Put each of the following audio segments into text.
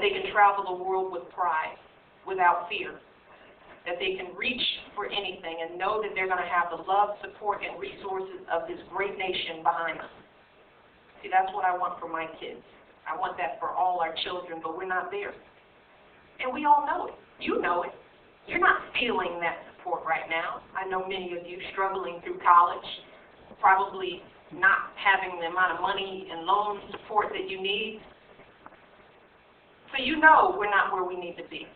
they can travel the world with pride, without fear, that they can reach for anything and know that they're going to have the love, support, and resources of this great nation behind them. See, that's what I want for my kids. I want that for all our children, but we're not there. And we all know it. You know it. You're not feeling that support right now. I know many of you struggling through college, probably not having the amount of money and loan support that you need. So you know we're not where we need to be.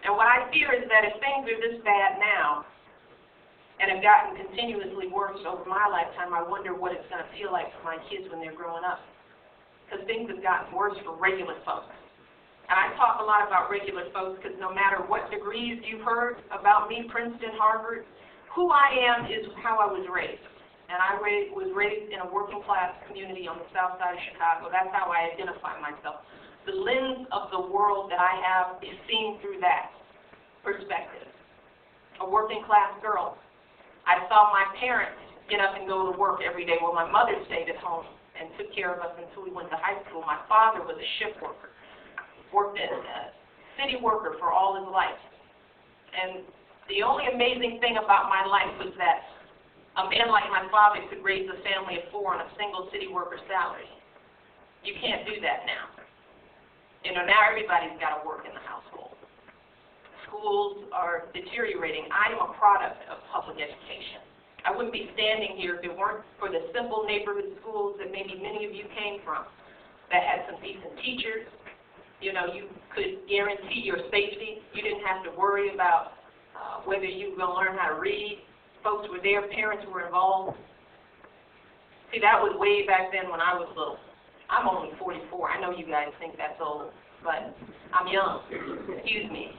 And what I fear is that if things are this bad now and have gotten continuously worse over my lifetime, I wonder what it's going to feel like for my kids when they're growing up. Because things have gotten worse for regular folks. And I talk a lot about regular folks because no matter what degrees you've heard about me, Princeton, Harvard, who I am is how I was raised. And I was raised in a working class community on the south side of Chicago. That's how I identify myself. The lens of the world that I have is seen through that perspective. A working class girl. I saw my parents get up and go to work every day while my mother stayed at home and took care of us until we went to high school. My father was a shift worker, worked as a city worker for all his life. And the only amazing thing about my life was that a man like my father could raise a family of 4 on a single city worker salary. You can't do that now. You know, now everybody's got to work in the household. Schools are deteriorating. I am a product of public education. I wouldn't be standing here if it weren't for the simple neighborhood schools that maybe many of you came from, that had some decent teachers. You know, you could guarantee your safety. You didn't have to worry about whether you were going to learn how to read. Folks were there, parents were involved. See, that was way back then when I was little. I'm only 44. I know you guys think that's old, but I'm young. Excuse me.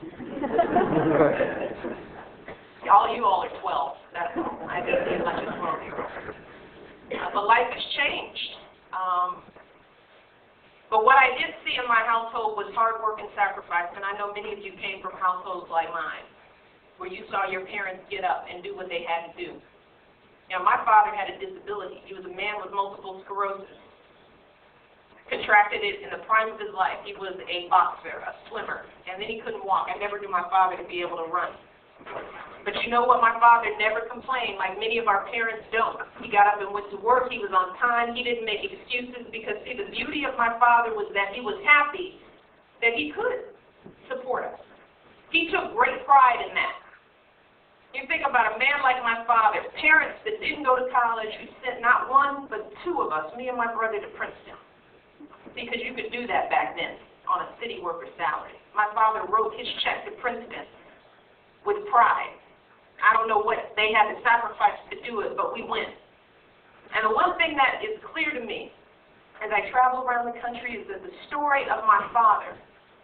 You all are 12. That's all. I didn't see much of a 12-year-old. But life has changed. But what I did see in my household was hard work and sacrifice, and I know many of you came from households like mine, where you saw your parents get up and do what they had to do. You know, my father had a disability. He was a man with multiple sclerosis. Contracted it in the prime of his life. He was a boxer, a swimmer, and then he couldn't walk. I never knew my father to be able to run. But you know what? My father never complained, like many of our parents don't. He got up and went to work. He was on time. He didn't make excuses because, see, the beauty of my father was that he was happy that he could support us. He took great pride in that. You think about a man like my father, parents that didn't go to college, who sent not one but 2 of us, me and my brother, to Princeton. Because you could do that back then on a city worker salary. My father wrote his check to Princeton with pride. I don't know what they had to sacrifice to do it, but we went. And the one thing that is clear to me as I travel around the country is that the story of my father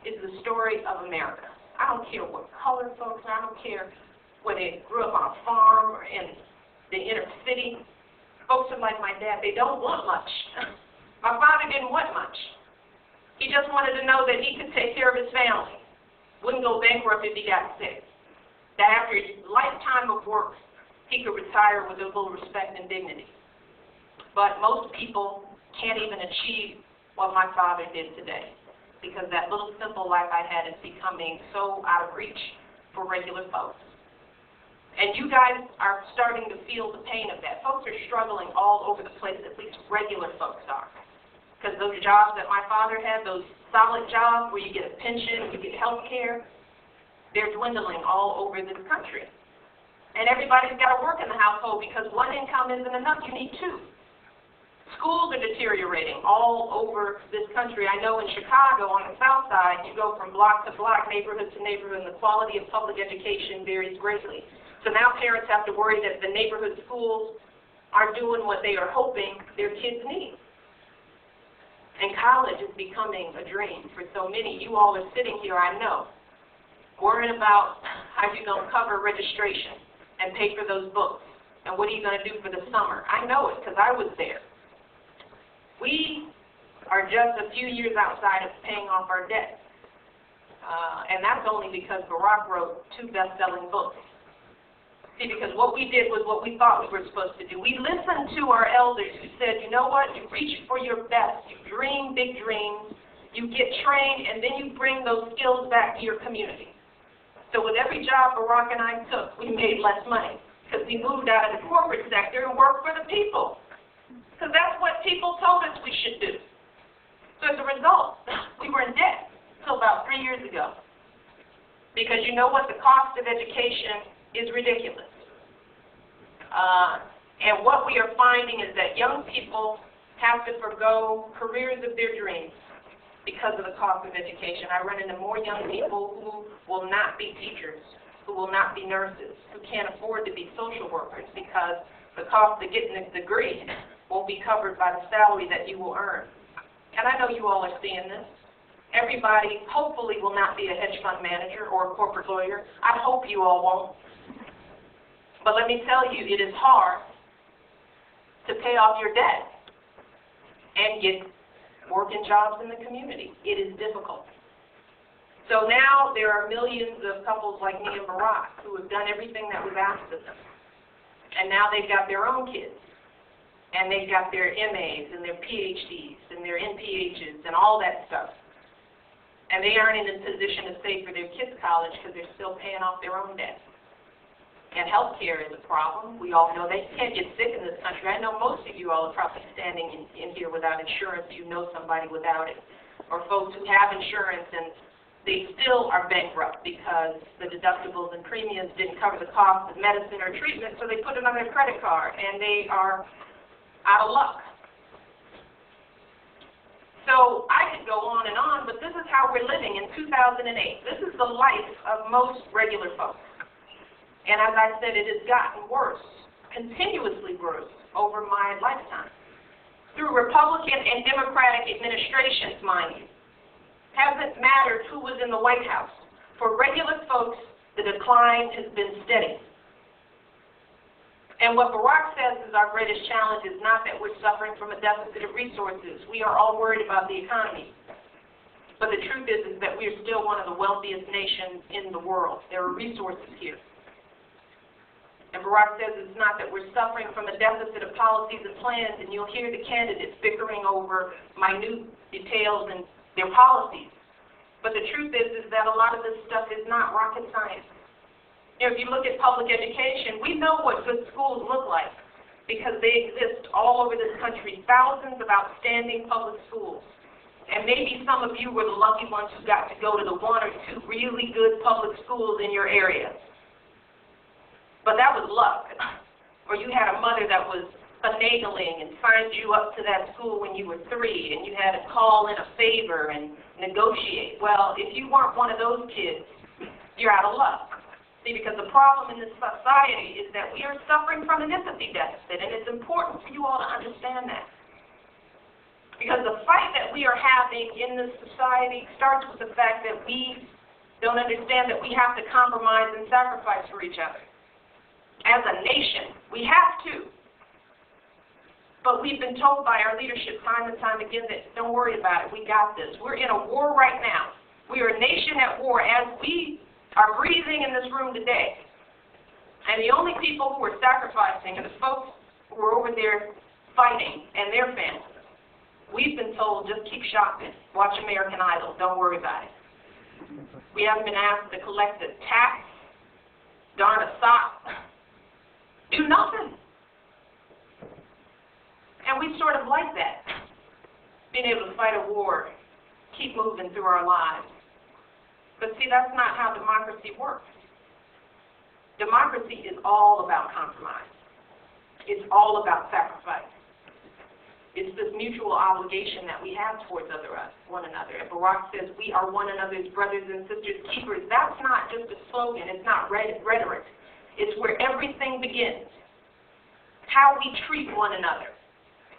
is the story of America. I don't care what color folks are. I don't care whether they grew up on a farm or in the inner city. Folks are like my dad. They don't want much. My father didn't want much. He just wanted to know that he could take care of his family. Wouldn't go bankrupt if he got sick. That after a lifetime of work, he could retire with a little respect and dignity. But most people can't even achieve what my father did today, because that little simple life I had is becoming so out of reach for regular folks. And you guys are starting to feel the pain of that. Folks are struggling all over the place, at least regular folks are. Because those jobs that my father had, those solid jobs where you get a pension, you get health care, they're dwindling all over this country. And everybody's got to work in the household because one income isn't enough. You need 2. Schools are deteriorating all over this country. I know in Chicago, on the south side, you go from block to block, neighborhood to neighborhood, and the quality of public education varies greatly. So now parents have to worry that the neighborhood schools aren't doing what they are hoping their kids need. And college is becoming a dream for so many. You all are sitting here, I know, worrying about how you're going to cover registration and pay for those books. And what are you going to do for the summer? I know it because I was there. We are just a few years outside of paying off our debt. And that's only because Barack wrote 2 best-selling books. See, because what we did was what we thought we were supposed to do. We listened to our elders who said, you know what, you reach for your best, you dream big dreams, you get trained, and then you bring those skills back to your community. So with every job Barack and I took, we made less money because we moved out of the corporate sector and worked for the people. Because that's what people told us we should do. So as a result, we were in debt until about 3 years ago. Because you know what? The cost of education is ridiculous. And what we are finding is that young people have to forgo careers of their dreams because of the cost of education. I run into more young people who will not be teachers, who will not be nurses, who can't afford to be social workers because the cost of getting a degree won't be covered by the salary that you will earn. And I know you all are seeing this. Everybody hopefully will not be a hedge fund manager or a corporate lawyer. I hope you all won't. But let me tell you, it is hard to pay off your debt and get working jobs in the community. It is difficult. So now there are millions of couples like me and Barack who have done everything that was asked of them. And now they've got their own kids. And they've got their MAs and their PhDs and their NPHs and all that stuff. And they aren't in a position to save for their kids' college because they're still paying off their own debt. And health care is a problem. We all know they can't get sick in this country. I know most of you all are probably standing in here without insurance. You know somebody without it. Or folks who have insurance and they still are bankrupt because the deductibles and premiums didn't cover the cost of medicine or treatment, so they put it on their credit card and they are out of luck. So I could go on, but this is how we're living in 2008. This is the life of most regular folks. And as I said, it has gotten worse, continuously worse, over my lifetime. Through Republican and Democratic administrations, mind you. Hasn't mattered who was in the White House. For regular folks, the decline has been steady. And what Barack says is our greatest challenge is not that we're suffering from a deficit of resources. We are all worried about the economy. But the truth is that we are still one of the wealthiest nations in the world. There are resources here. And Barack says it's not that we're suffering from a deficit of policies and plans, and you'll hear the candidates bickering over minute details and their policies. But the truth is that a lot of this stuff is not rocket science. You know, if you look at public education, we know what good schools look like because they exist all over this country, thousands of outstanding public schools. And maybe some of you were the lucky ones who got to go to the one or two really good public schools in your area. But that was luck. Or you had a mother that was finagling and signed you up to that school when you were 3, and you had to call in a favor and negotiate. Well, if you weren't one of those kids, you're out of luck. See, because the problem in this society is that we are suffering from an empathy deficit, and it's important for you all to understand that. Because the fight that we are having in this society starts with the fact that we don't understand that we have to compromise and sacrifice for each other. As a nation, we have to. But we've been told by our leadership time and time again that don't worry about it, we got this. We're in a war right now. We are a nation at war as we are breathing in this room today. And the only people who are sacrificing are the folks who are over there fighting and their families. We've been told just keep shopping, watch American Idol, don't worry about it. We haven't been asked to collect a tax, darn a sock, do nothing. And we sort of like that, being able to fight a war, keep moving through our lives. But see, that's not how democracy works. Democracy is all about compromise. It's all about sacrifice. It's this mutual obligation that we have towards one another. And Barack says we are one another's brothers and sisters keepers. That's not just a slogan. It's not rhetoric. It's where everything begins. How we treat one another.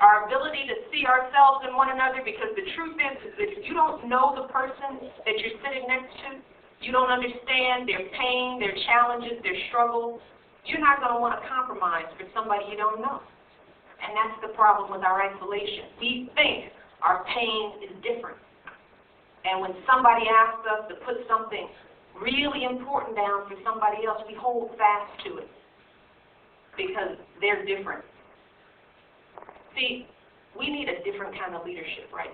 Our ability to see ourselves in one another, because the truth is that if you don't know the person that you're sitting next to, you don't understand their pain, their challenges, their struggles, you're not going to want to compromise for somebody you don't know. And that's the problem with our isolation. We think our pain is different. And when somebody asks us to put something really important down for somebody else, we hold fast to it because they're different. See, we need a different kind of leadership right now.